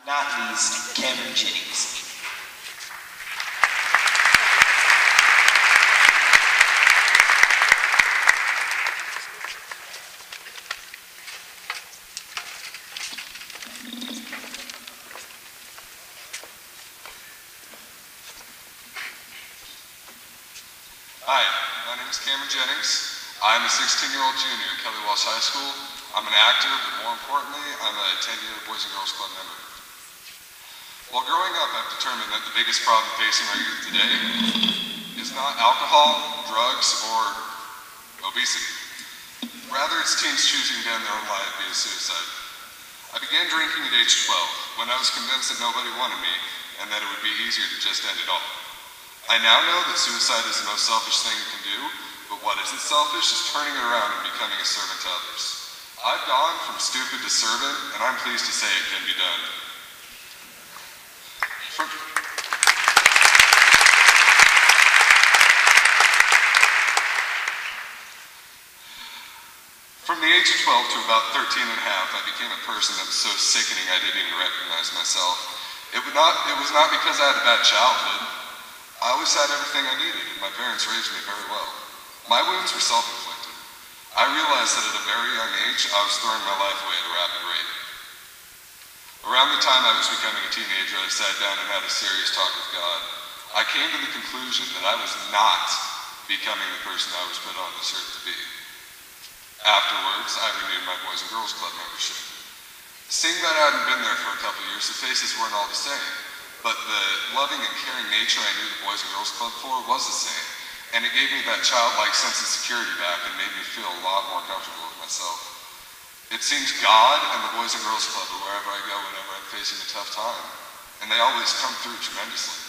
not least Cameron Jennings. Hi, my name is Cameron Jennings. I'm a 16-year-old junior at Kelly Walsh High School. I'm an actor, but more importantly, I'm a 10-year Boys and Girls Club member. While growing up, I've determined that the biggest problem facing our youth today is not alcohol, drugs, or obesity. Rather, it's teens choosing to end their own life via suicide. I began drinking at age 12, when I was convinced that nobody wanted me, and that it would be easier to just end it all. I now know that suicide is the most selfish thing you can do, but what isn't selfish is turning it around and becoming a servant to others. I've gone from stupid to servant, and I'm pleased to say it can be done. From the age of 12 to about 13 and a half, I became a person that was so sickening I didn't even recognize myself. It was not because I had a bad childhood. I always had everything I needed, and my parents raised me very well. My wounds were self-inflicted. I realized that at a very young age, I was throwing my life away at a rapid rate. Around the time I was becoming a teenager, I sat down and had a serious talk with God. I came to the conclusion that I was not becoming the person I was put on this earth to be. Afterwards, I renewed my Boys and Girls Club membership. Seeing that I hadn't been there for a couple years, the faces weren't all the same. But the loving and caring nature I knew the Boys and Girls Club for was the same. And it gave me that childlike sense of security back and made me feel a lot more comfortable with myself. It seems God and the Boys and Girls Club are wherever I go whenever I'm facing a tough time. And they always come through tremendously.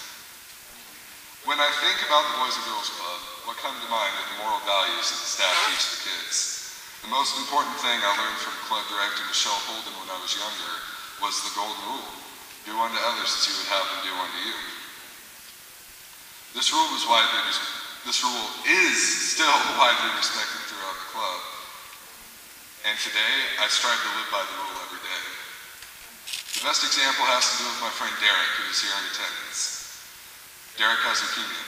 When I think about the Boys and Girls Club, what comes to mind are the moral values that the staff teach the kids. The most important thing I learned from club director Michelle Holden when I was younger was the golden rule. Do unto others as you would have them do unto you. This rule is still widely respected throughout the club. And today, I strive to live by the rule every day. The best example has to do with my friend Derek, who is here in attendance. Derek has leukemia.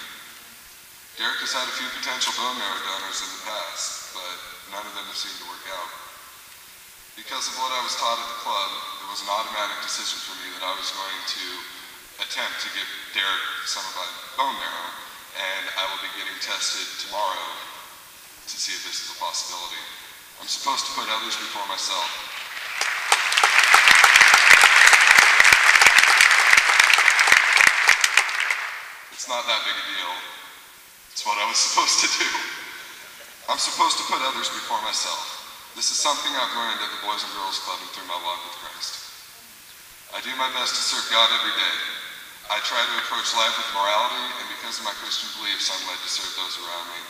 Derek has had a few potential bone marrow donors in the past, but none of them have seemed to work out. Because of what I was taught at the club, it was an automatic decision for me that I was going to attempt to give Derek some of my bone marrow, and I will be getting tested tomorrow to see if this is a possibility. I'm supposed to put others before myself. It's not that big a deal. It's what I was supposed to do. I'm supposed to put others before myself. This is something I've learned at the Boys and Girls Club and through my walk with Christ. I do my best to serve God every day. I try to approach life with morality, and because of my Christian beliefs, I'm led to serve those around me.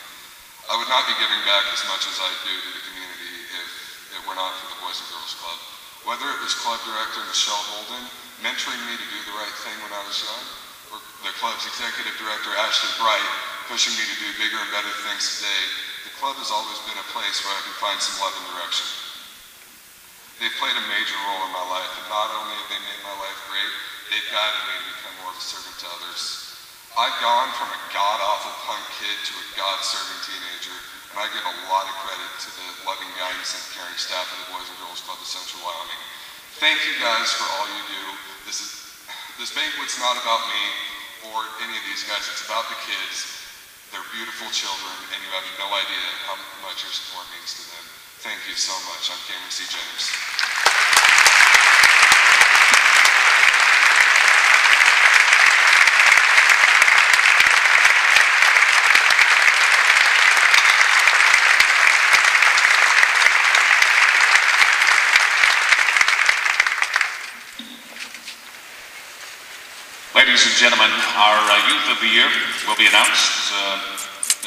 I would not be giving back as much as I do to the community if it were not for the Boys and Girls Club. Whether it was club director Michelle Holden mentoring me to do the right thing when I was young, or the club's executive director Ashley Bright pushing me to do bigger and better things today, the club has always been a place where I can find some love and direction. They've played a major role in my life, and not only have they made my life great, they've guided me to become more of a servant to others. I've gone from a god-awful punk kid to a God-serving teenager, and I give a lot of credit to the loving guidance and caring staff of the Boys and Girls Club of Central Wyoming. Thank you guys for all you do. This banquet's not about me or any of these guys, it's about the kids. They're beautiful children, and you have no idea how much your support means to them. Thank you so much. I'm Cameron C. Jennings. Ladies and gentlemen, our Youth of the Year will be announced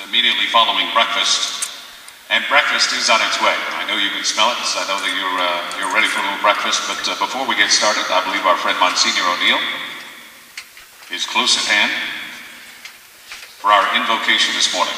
immediately following breakfast. And breakfast is on its way. I know you can smell it, so I know that you're ready for a little breakfast, but before we get started, I believe our friend Monsignor O'Neill is close at hand for our invocation this morning.